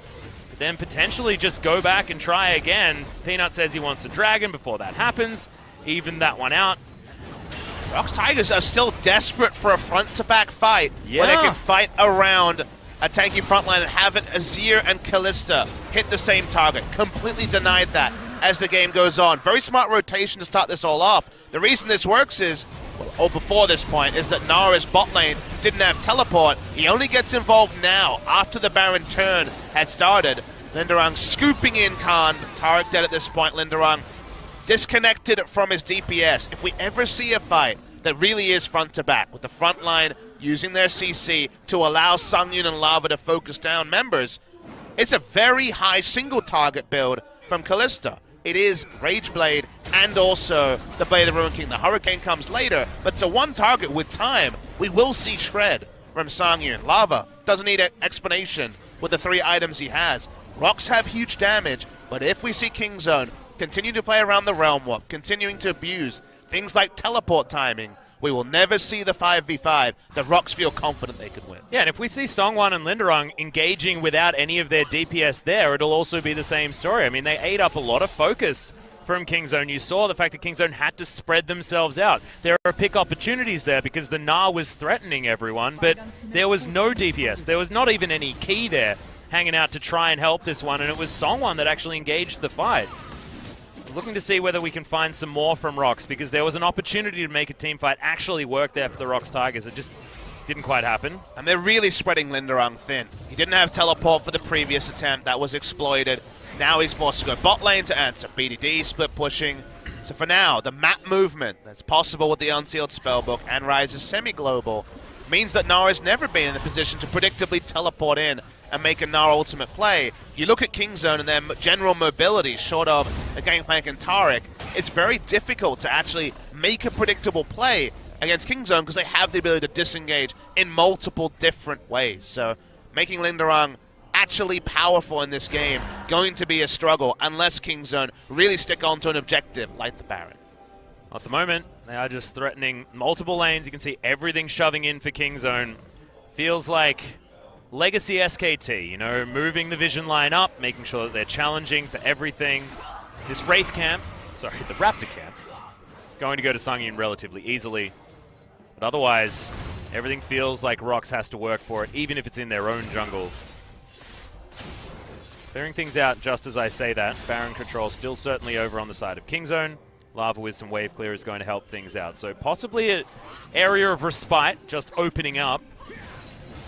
but then potentially just go back and try again. Peanut says he wants to Dragon before that happens. Even that one out. ROX Tigers are still desperate for a front-to-back fight where they Yeah. can fight around a tanky frontline and have an Azir and Kalista hit the same target. Completely denied that as the game goes on. Very smart rotation to start this all off. The reason this works is, or before this point, is that Nara's bot lane didn't have teleport. He only gets involved now after the Baron turn had started. Linderung scooping in Khan. Tarek dead at this point. Linderung disconnected from his DPS. If we ever see a fight that really is front to back, with the front line using their CC to allow Sungyun and Lava to focus down members, it's a very high single target build from Kalista. It is Rage Blade and also the Blade of the Ruin King. The Hurricane comes later, but it's a one target with time. We will see Shred from Sungyun. Lava doesn't need an explanation with the 3 items he has. ROX have huge damage, but if we see Kingzone continue to play around the Realm Warp, continuing to abuse things like teleport timing, we will never see the 5v5 that ROX feel confident they could win. Yeah, and if we see Songwon and Linderung engaging without any of their DPS there, it'll also be the same story. I mean, they ate up a lot of focus from Kingzone. You saw the fact that Kingzone had to spread themselves out. There are pick opportunities there because the Gnar was threatening everyone, but there was no DPS. There was not even any key there hanging out to try and help this one, and it was Songwon that actually engaged the fight. Looking to see whether we can find some more from ROX, because there was an opportunity to make a team fight actually work there for the ROX Tigers. It just didn't quite happen. And they're really spreading Linderung thin. He didn't have teleport for the previous attempt. That was exploited. Now he's forced to go bot lane to answer. BDD split pushing. So for now, the map movement that's possible with the Unsealed Spellbook and Ryze's semi-global means that Nara's never been in a position to predictably teleport in and make a Nara ultimate play. You look at Kingzone and their general mobility, short of a Gangplank and Tarek, it's very difficult to actually make a predictable play against Kingzone because they have the ability to disengage in multiple different ways. So making Linderung actually powerful in this game going to be a struggle unless Kingzone really stick on to an objective like the Baron. At the moment, they are just threatening multiple lanes. You can see everything shoving in for Kingzone. Feels like Legacy SKT, you know, moving the vision line up, making sure that they're challenging for everything. This Wraith camp, sorry, the Raptor camp, is going to go to Sungyun relatively easily. But otherwise, everything feels like ROX has to work for it, even if it's in their own jungle. Clearing things out just as I say that. Baron control still certainly over on the side of Kingzone. Lava with some wave clear is going to help things out. So possibly an area of respite just opening up.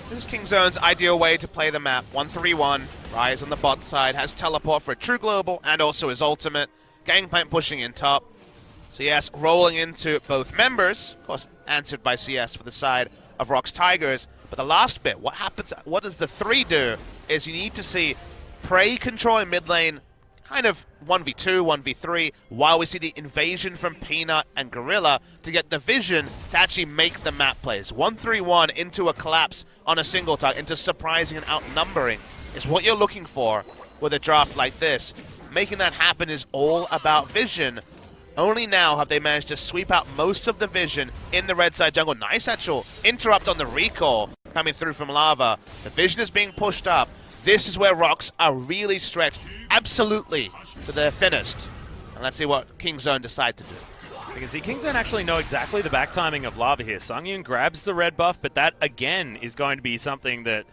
This is Kingzone's ideal way to play the map. 1-3-1. Ryze on the bot side has teleport for a true global and also his ultimate. Gangplank pushing in top. CS rolling into both members. Of course, answered by CS for the side of ROX Tigers. But the last bit, what happens? What does the 3 do? Is you need to see Prey controlling mid lane, kind of 1v2, 1v3, while we see the invasion from Peanut and Gorilla to get the vision to actually make the map plays. 1-3-1 into a collapse on a single target, into surprising and outnumbering is what you're looking for with a draft like this. Making that happen is all about vision. Only now have they managed to sweep out most of the vision in the red side jungle. Nice actual interrupt on the recall coming through from Lava. The vision is being pushed up. This is where ROX are really stretched absolutely to their thinnest. And let's see what Kingzone decide to do. You can see Kingzone actually know exactly the back timing of Lava here. Sungyun grabs the red buff, but that again is going to be something that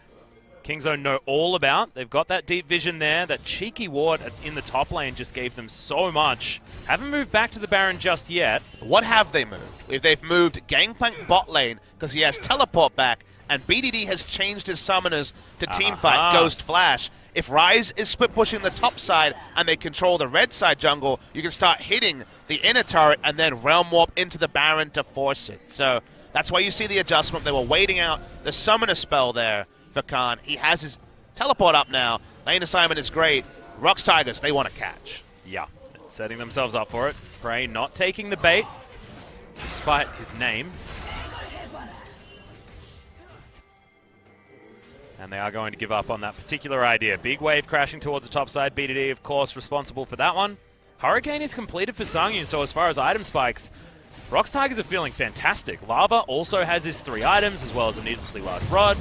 Kingzone know all about. They've got that deep vision there. That cheeky ward in the top lane just gave them so much. Haven't moved back to the Baron just yet. What have they moved? If they've moved Gangplank bot lane because he has teleport back, and BDD has changed his summoners to teamfight Ghost Flash. If Ryze is split pushing the top side and they control the red side jungle, you can start hitting the inner turret and then Realm Warp into the Baron to force it. So that's why you see the adjustment. They were waiting out the summoner spell there for Khan. He has his teleport up now. Lane assignment is great. ROX Tigers, they want to catch. Yeah, setting themselves up for it. Prey not taking the bait, despite his name. And they are going to give up on that particular idea. Big wave crashing towards the top side. BDD, of course, responsible for that one. Hurricane is completed for Sungyun, so as far as item spikes, ROX Tigers are feeling fantastic. Lava also has his 3 items, as well as a needlessly large rod.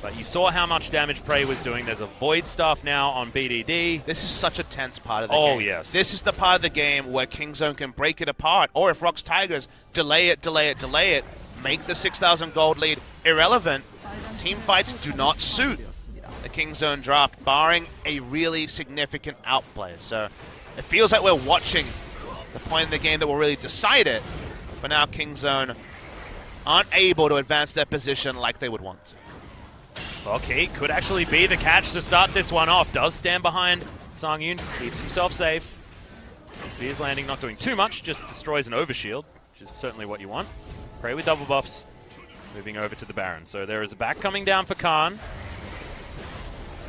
But you saw how much damage Prey was doing. There's a Void Staff now on BDD. This is such a tense part of the game. Oh, yes. This is the part of the game where Kingzone can break it apart, or if ROX Tigers delay it, make the 6,000 gold lead irrelevant, team fights do not suit the Kingzone draft, barring a really significant outplay. So it feels like we're watching the point in the game that will really decide it. For now, Kingzone aren't able to advance their position like they would want to. Okay, could actually be the catch to start this one off. Does stand behind Sang-Yoon, keeps himself safe. Spear's landing, not doing too much, just destroys an overshield, which is certainly what you want. Prey with double buffs, moving over to the Baron. So there is a back coming down for Khan.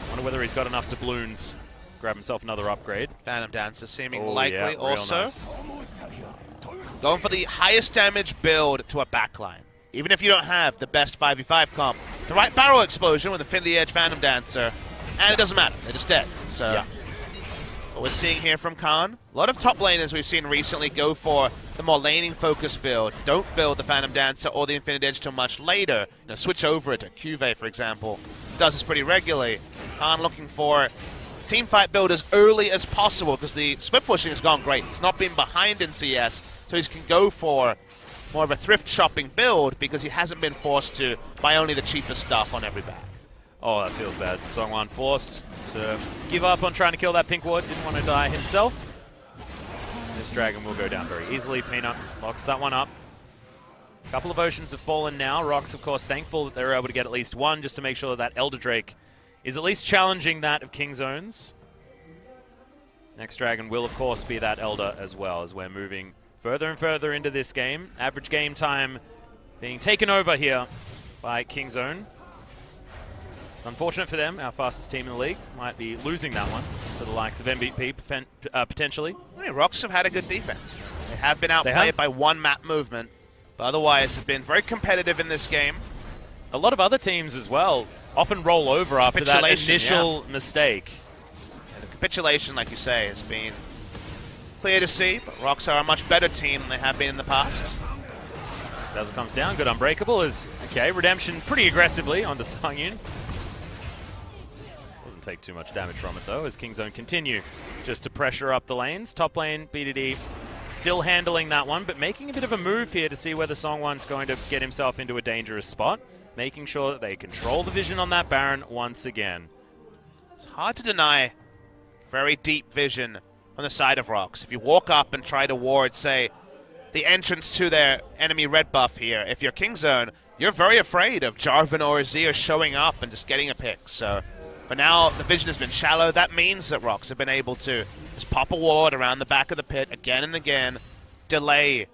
Wonder whether he's got enough doubloons. Grab himself another upgrade. Phantom Dancer seeming Oh, likely yeah, also. nice. Going for the highest damage build to a backline. Even if you don't have the best 5v5 comp, the right barrel explosion with Infinity Edge Phantom Dancer, and it doesn't matter, they're just dead. So, Yeah. what we're seeing here from Khan, a lot of top laners we've seen recently go for the more laning focused build. Don't build the Phantom Dancer or the Infinity Edge till much later. You know, switch over it to Cuvée, for example. Does this pretty regularly. Khan looking for team fight build as early as possible because the split pushing has gone great. He's not been behind in CS, so he can go for more of a thrift shopping build because he hasn't been forced to buy only the cheapest stuff on every bag. Oh, that feels bad. Songwon forced to give up on trying to kill that pink ward. Didn't want to die himself. This dragon will go down very easily. Peanut locks that one up. A couple of oceans have fallen now. ROX, of course, thankful that they were able to get at least one just to make sure that Elder Drake is at least challenging that of Kingzone's. Next dragon will, of course, be that Elder as well as we're moving further and further into this game. Average game time being taken over here by Kingzone. Unfortunate for them, our fastest team in the league might be losing that one to the likes of MVP potentially. I mean, ROX have had a good defense. They have been outplayed by one map movement, but otherwise have been very competitive in this game. A lot of other teams as well often roll over after that initial mistake. And the capitulation, like you say, has been clear to see, but ROX are a much better team than they have been in the past. Dazzle comes down, good Unbreakable is, okay, Redemption pretty aggressively onto Sang-Yoon. Doesn't take too much damage from it though, as Kingzone continue just to pressure up the lanes. Top lane, BDD still handling that one, but making a bit of a move here to see whether Songwon's going to get himself into a dangerous spot, making sure that they control the vision on that Baron once again. It's hard to deny very deep vision on the side of ROX. If you walk up and try to ward, say, the entrance to their enemy red buff here, if you're Kingzone, you're very afraid of Jarvan or Azir showing up and just getting a pick. So for now, the vision has been shallow. That means that ROX have been able to just pop a ward around the back of the pit again and again, delay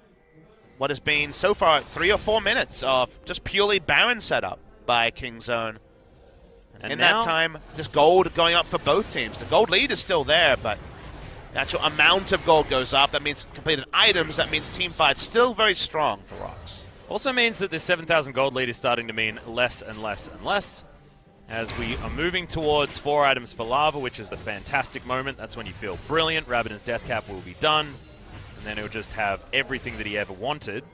what has been so far 3 or 4 minutes of just purely Baron setup by Kingzone. And in that time, just gold going up for both teams. The gold lead is still there, but the actual amount of gold goes up. That means completed items. That means team fights still very strong for ROX. Also means that this 7,000 gold lead is starting to mean less and less and less, as we are moving towards 4 items for Lava, which is the fantastic moment. That's when you feel brilliant. Rabadon's death cap will be done, and then he'll just have everything that he ever wanted.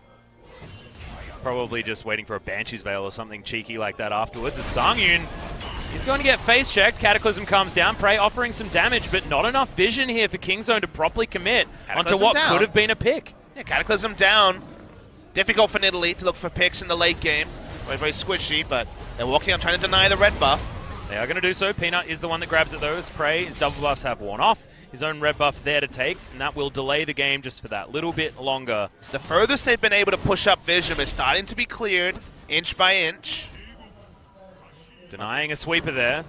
Probably just waiting for a Banshee's Veil or something cheeky like that afterwards. As Sang-Yoon, he's going to get face checked. Cataclysm comes down. Prey offering some damage, but not enough vision here for Kingzone to properly commit onto what could have been a pick. Yeah, Cataclysm down. Difficult for Nidalee to look for picks in the late game. Very, very squishy, but they're walking on trying to deny the red buff. They are going to do so. Peanut is the one that grabs it though, as Prey, his double buffs have worn off. His own red buff there to take, and that will delay the game just for that little bit longer. So the furthest they've been able to push up vision is starting to be cleared, inch by inch. Denying a sweeper there.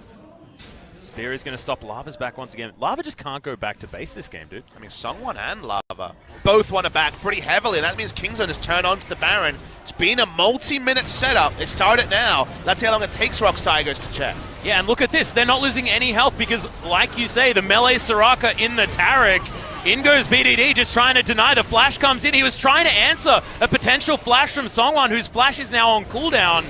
Spear is going to stop Lava's back once again. Lava just can't go back to base this game, dude. I mean, Songwon and Lava both want to back pretty heavily. That means Kingzone has turned on to the Baron. It's been a multi-minute setup. They start it now. Let's see how long it takes ROX Tigers to check. Yeah, and look at this. They're not losing any health because, like you say, the melee Soraka in the Taric. In goes BDD, just trying to deny. The flash comes in. He was trying to answer a potential flash from Songwon, whose flash is now on cooldown.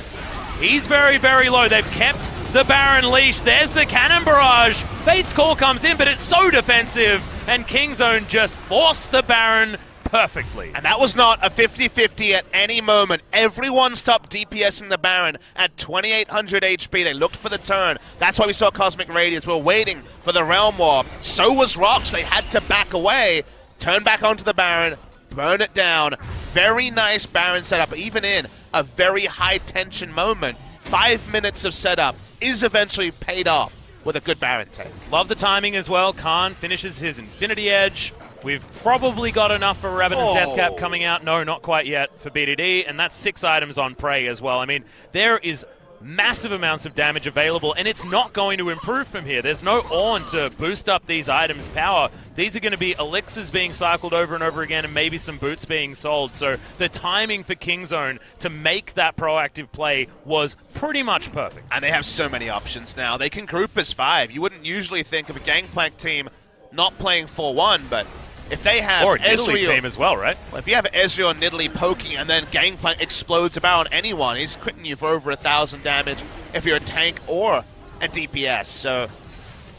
He's very, very low. They've kept the Baron leash. There's the cannon barrage. Fate's call comes in, but it's so defensive. And Kingzone just forced the Baron perfectly. And that was not a 50-50 at any moment. Everyone stopped DPS in the Baron at 2800 HP. They looked for the turn. That's why we saw Cosmic Radiance. We were waiting for the Realm Warp. So was ROX. They had to back away, turn back onto the Baron, burn it down. Very nice Baron setup, even in a very high-tension moment. 5 minutes of setup is eventually paid off with a good Baron take. Love the timing as well. Khan finishes his Infinity Edge. We've probably got enough for Ravenous Deathcap coming out. No, not quite yet for BDD, and that's 6 items on Prey as well. I mean, there is massive amounts of damage available, and it's not going to improve from here. There's no Ornn to boost up these items' power. These are going to be elixirs being cycled over and over again, and maybe some boots being sold. So the timing for Kingzone to make that proactive play was pretty much perfect. And they have so many options now. They can group as 5. You wouldn't usually think of a Gangplank team not playing 4-1, but if they have or a Nidalee Ezreal team as well, right? Well, if you have Ezreal and Nidalee poking and then Gangplank explodes about on anyone, he's critting you for over 1,000 damage if you're a tank or a DPS. So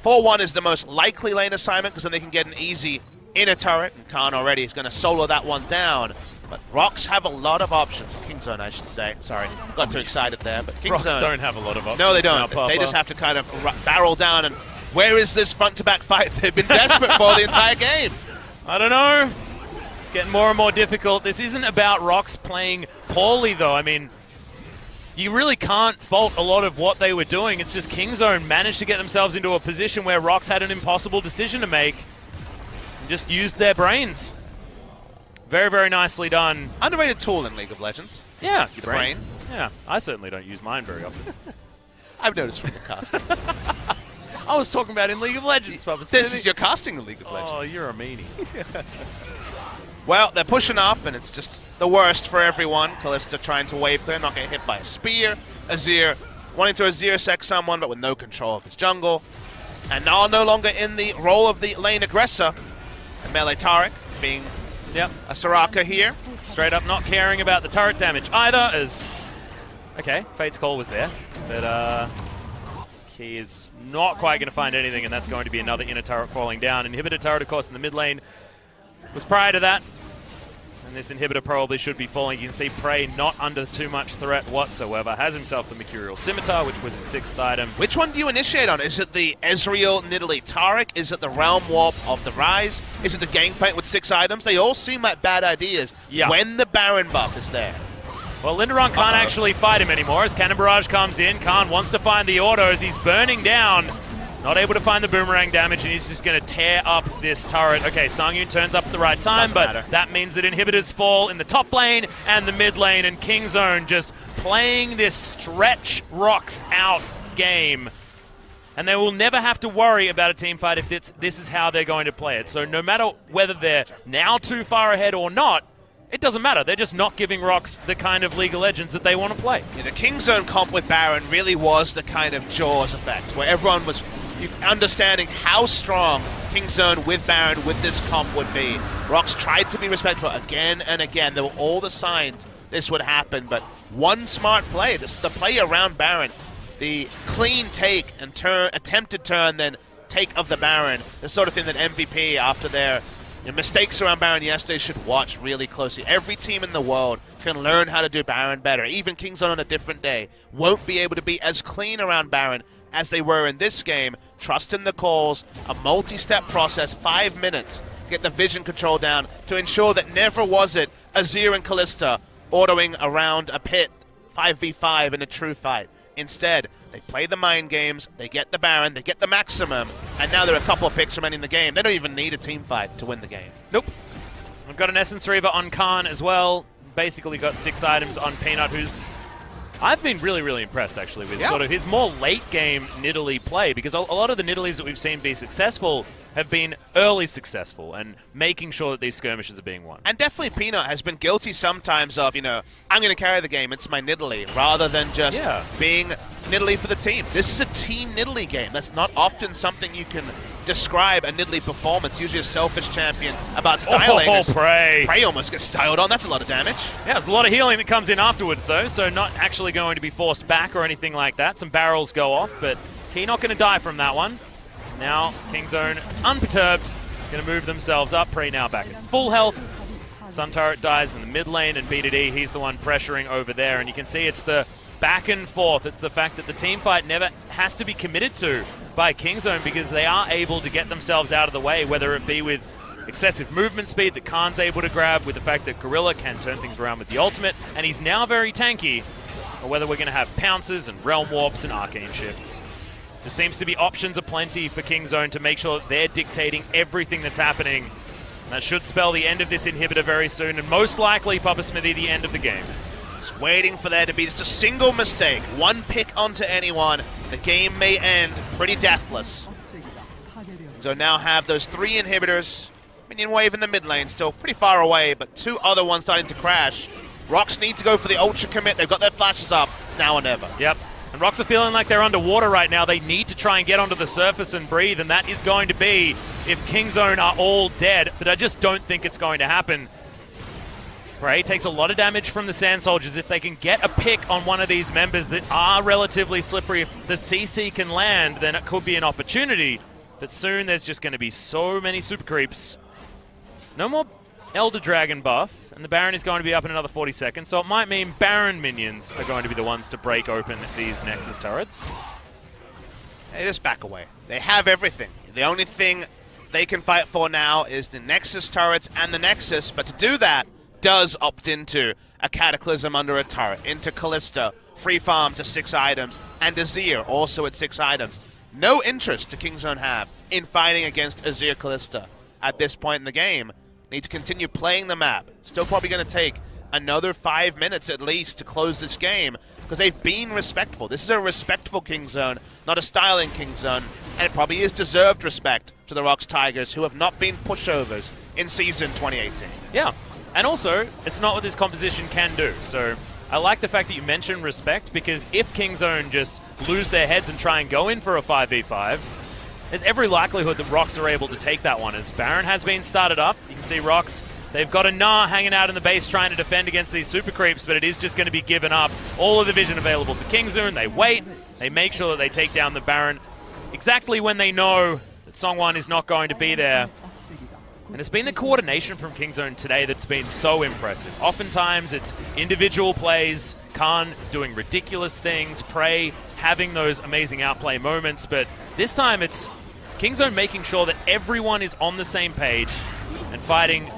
4-1 is the most likely lane assignment because then they can get an easy inner turret, and Khan already is going to solo that one down. But ROX have a lot of options. Kingzone, I should say. Sorry, got too excited there. But Kingzone, ROX don't have a lot of options. No, they don't. They just have to kind of barrel down. And where is this front-to-back fight they've been desperate for the entire game? I don't know. It's getting more and more difficult. This isn't about ROX playing poorly, though. I mean, you really can't fault a lot of what they were doing. It's just Kingzone managed to get themselves into a position where ROX had an impossible decision to make and just used their brains. Very, very nicely done. Underrated tool in League of Legends. Yeah. The brain. Yeah, I certainly don't use mine very often. I've noticed from your casting. I was talking about in League of Legends, Papa. This is your casting in League of Legends. Oh, you're a meanie. Well, they're pushing up, and it's just the worst for everyone. Kalista trying to wave clear, not getting hit by a spear. Azir wanting to Azir sec someone, but with no control of his jungle. And now no longer in the role of the lane aggressor. And Melee Taric being a Soraka here. Straight up not caring about the turret damage either, as... Okay, Fate's Call was there, but he is not quite going to find anything, and that's going to be another inner turret falling down. Inhibitor turret, of course, in the mid lane was prior to that. And this inhibitor probably should be falling. You can see Prey not under too much threat whatsoever. Has himself the Mercurial Scimitar, which was his 6th item. Which one do you initiate on? Is it the Ezreal Nidalee Taric? Is it the Realm Warp of the Rise? Is it the Gangplank with 6 items? They all seem like bad ideas when the Baron buff is there. Well, Lindaron can't actually fight him anymore as Cannon Barrage comes in. Khan wants to find the autos. He's burning down. Not able to find the boomerang damage, and he's just going to tear up this turret. Okay, Sangyun turns up at the right time, but that means that inhibitors fall in the top lane and the mid lane, and Kingzone just playing this stretch ROX out game. And they will never have to worry about a team fight if this is how they're going to play it. So no matter whether they're now too far ahead or not, it doesn't matter. They're just not giving ROX the kind of League of Legends that they want to play. Yeah, the Kingzone comp with Baron really was the kind of Jaws effect, where everyone was understanding how strong Kingzone with Baron with this comp would be. ROX tried to be respectful again and again. There were all the signs this would happen, but one smart play, the play around Baron, the clean take and attempted turn, then take of the Baron, the sort of thing that MVP, after their mistakes around Baron yesterday, should watch really closely. Every team in the world can learn how to do Baron better. Even Kingzone on a different day won't be able to be as clean around Baron as they were in this game. Trust in the calls, a multi-step process, 5 minutes to get the vision control down to ensure that never was it Azir and Kalista ordering around a pit 5v5 in a true fight. Instead, they play the mind games, they get the Baron, they get the maximum, and now there are a couple of picks remaining in the game. They don't even need a team fight to win the game. Nope. I've got an Essence Reaver on Khan as well. Basically got 6 items on Peanut, who's... I've been really, really impressed, actually, with sort of his more late-game Nidalee play, because a lot of the Nidalees that we've seen be successful have been early successful and making sure that these skirmishes are being won. And definitely Peanut has been guilty sometimes of, I'm going to carry the game, it's my Nidalee, rather than just being Nidalee for the team. This is a team Nidalee game. That's not often something you can describe a Nidalee performance. Usually a selfish champion about styling. Prey. Prey almost gets styled on. That's a lot of damage. Yeah, there's a lot of healing that comes in afterwards, though, so not actually going to be forced back or anything like that. Some barrels go off, but Key not going to die from that one. Now, Kingzone, unperturbed, going to move themselves up. Prey now back at full health. Sun Turret dies in the mid lane, and BDD, he's the one pressuring over there. And you can see it's the back and forth. It's the fact that the team fight never has to be committed to by Kingzone because they are able to get themselves out of the way, whether it be with excessive movement speed that Khan's able to grab, with the fact that Gorilla can turn things around with the ultimate, and he's now very tanky, or whether we're going to have pounces and realm warps and arcane shifts. There seems to be options aplenty for Kingzone to make sure that they're dictating everything that's happening. And that should spell the end of this inhibitor very soon, and most likely, Papa Smithy, the end of the game. Just waiting for there to be just a single mistake. One pick onto anyone. The game may end pretty deathless. So now have those 3 inhibitors. Minion wave in the mid lane, still pretty far away, but 2 other ones starting to crash. ROX need to go for the ultra commit. They've got their flashes up. It's now or never. Yep. And ROX are feeling like they're underwater right now. They need to try and get onto the surface and breathe, and that is going to be if Kingzone are all dead, but I just don't think it's going to happen. Prey takes a lot of damage from the Sand Soldiers. If they can get a pick on one of these members that are relatively slippery, if the CC can land, then it could be an opportunity. But soon there's just going to be so many super creeps. No more Elder Dragon buff, and the Baron is going to be up in another 40 seconds, so it might mean Baron minions are going to be the ones to break open these Nexus turrets. They just back away. They have everything. The only thing they can fight for now is the Nexus turrets and the Nexus, but to do that does opt into a Cataclysm under a turret, into Kalista, free farm to 6 items, and Azir also at 6 items. No interest to Kingzone have in fighting against Azir Kalista at this point in the game. Need to continue playing the map. Still probably going to take another 5 minutes at least to close this game because they've been respectful. This is a respectful Kingzone, not a styling Kingzone, and it probably is deserved respect to the ROX Tigers, who have not been pushovers in Season 2018. Yeah, and also, it's not what this composition can do, so I like the fact that you mentioned respect, because if Kingzone just lose their heads and try and go in for a 5v5, there's every likelihood that ROX are able to take that one, as Baron has been started up. You can see ROX, they've got a Gnar hanging out in the base trying to defend against these super creeps, but it is just going to be given up. All of the vision available for Kingzone, they wait, they make sure that they take down the Baron exactly when they know that Songwon is not going to be there. And it's been the coordination from Kingzone today that's been so impressive. Oftentimes it's individual plays, Khan doing ridiculous things, Prey having those amazing outplay moments, but this time it's Kingzone making sure that everyone is on the same page and fighting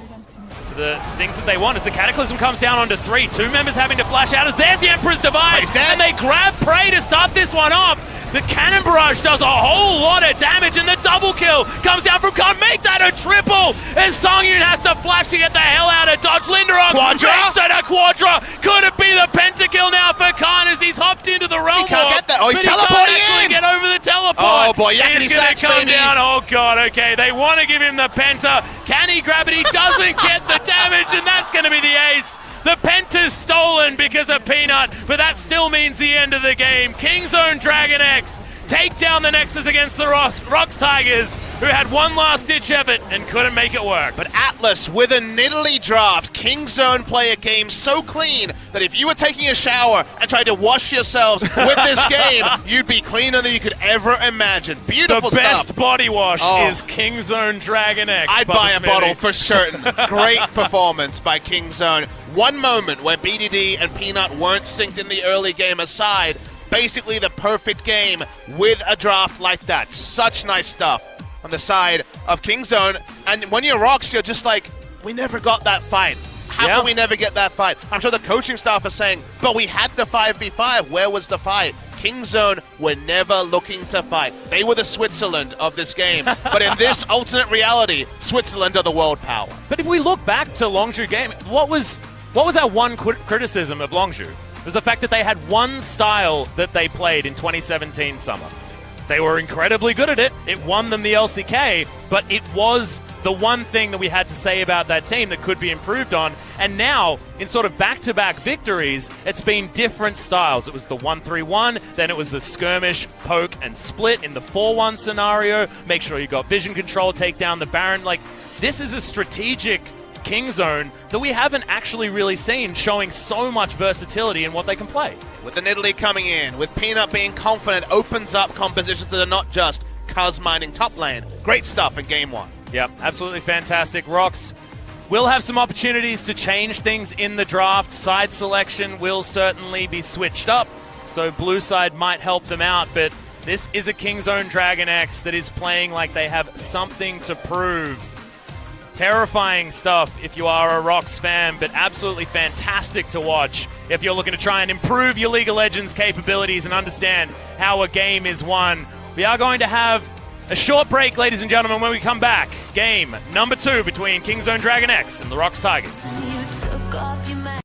the things that they want. As the Cataclysm comes down onto 3, 2 members having to flash out, as there's the Emperor's Divide, and they grab Prey to start this one off. The Cannon Barrage does a whole lot of damage, and the double kill comes down from Khan. Make that a triple, as Songyun has to flash to get the hell out of dodge. Linderoth makes it a quadra. Could it be the pentakill now for Khan as he's hopped into the realm? He can't get that. Oh, he's teleporting in. He can't actually get over the teleport. Oh boy, he's going to come down. Oh god, okay. They want to give him the penta. Can he grab it? He doesn't get the damage, and that's going to be the ace. The penta's stolen because of Peanut, but that still means the end of the game. Kingzone DragonX take down the Nexus against the ROX Tigers, who had one last-ditch effort and couldn't make it work. But Atlas with a Nidalee draft, Kingzone play a game so clean that if you were taking a shower and tried to wash yourselves with this game, you'd be cleaner than you could ever imagine. Beautiful stuff. The best stuff. Body wash is Kingzone DragonX. I'd buy a bottle for certain. Great performance by Kingzone. One moment where BDD and Peanut weren't synced in the early game aside, basically the perfect game with a draft like that. Such nice stuff on the side of Kingzone. And when you're ROX, you're just like, we never got that fight. How can we never get that fight? I'm sure the coaching staff are saying, but we had the 5v5. Where was the fight? Kingzone were never looking to fight. They were the Switzerland of this game. But in this alternate reality, Switzerland are the world power. But if we look back to Longzhu game, what was our one criticism of Longzhu? It was the fact that they had one style that they played in 2017 summer. They were incredibly good at it. It won them the LCK, but it was the one thing that we had to say about that team that could be improved on. And now, in sort of back-to-back victories, it's been different styles. It was the 1-3-1, then it was the skirmish, poke, and split in the 4-1 scenario. Make sure you got vision control, take down the Baron. Like, this is a strategic Kingzone that we haven't actually really seen, showing so much versatility in what they can play. With the Nidalee coming in, with Peanut being confident, opens up compositions that are not just Cuz mining top lane. Great stuff in game one. Yep, absolutely fantastic. ROX will have some opportunities to change things in the draft. Side selection will certainly be switched up, so blue side might help them out, but this is a Kingzone DragonX that is playing like they have something to prove. Terrifying stuff if you are a ROX fan, but absolutely fantastic to watch if you're looking to try and improve your League of Legends capabilities and understand how a game is won. We are going to have a short break, ladies and gentlemen. When we come back, game number 2 between Kingzone DragonX and the ROX Tigers.